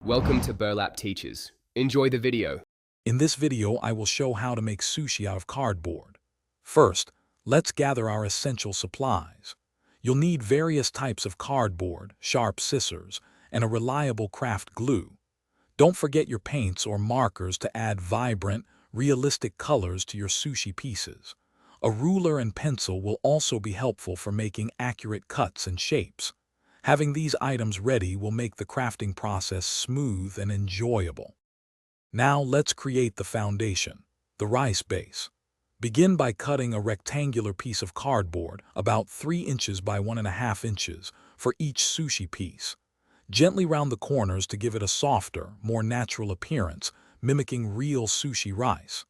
Welcome to Burlap Teachers. Enjoy the video. In this video, I will show how to make sushi out of cardboard. First, let's gather our essential supplies. You'll need various types of cardboard, sharp scissors, and a reliable craft glue. Don't forget your paints or markers to add vibrant, realistic colors to your sushi pieces. A ruler and pencil will also be helpful for making accurate cuts and shapes. Having these items ready will make the crafting process smooth and enjoyable. Now let's create the foundation, the rice base. Begin by cutting a rectangular piece of cardboard about 3 inches by 1.5 inches for each sushi piece. Gently round the corners to give it a softer, more natural appearance, mimicking real sushi rice.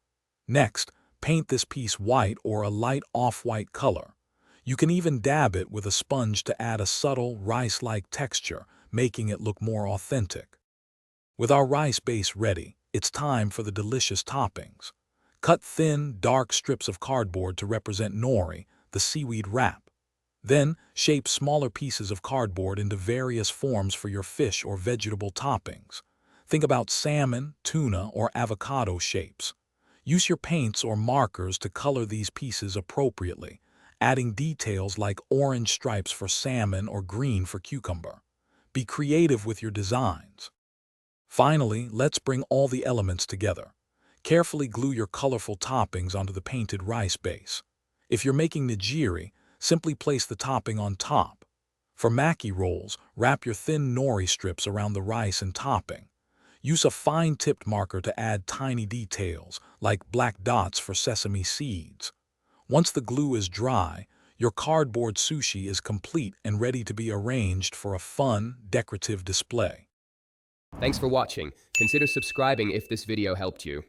Next, paint this piece white or a light off-white color. You can even dab it with a sponge to add a subtle, rice-like texture, making it look more authentic. With our rice base ready, it's time for the delicious toppings. Cut thin, dark strips of cardboard to represent nori, the seaweed wrap. Then, shape smaller pieces of cardboard into various forms for your fish or vegetable toppings. Think about salmon, tuna, or avocado shapes. Use your paints or markers to color these pieces appropriately, adding details like orange stripes for salmon or green for cucumber. Be creative with your designs. Finally, let's bring all the elements together. Carefully glue your colorful toppings onto the painted rice base. If you're making nigiri, simply place the topping on top. For maki rolls, wrap your thin nori strips around the rice and topping. Use a fine-tipped marker to add tiny details, like black dots for sesame seeds. Once the glue is dry, your cardboard sushi is complete and ready to be arranged for a fun, decorative display. Thanks for watching. Consider subscribing if this video helped you.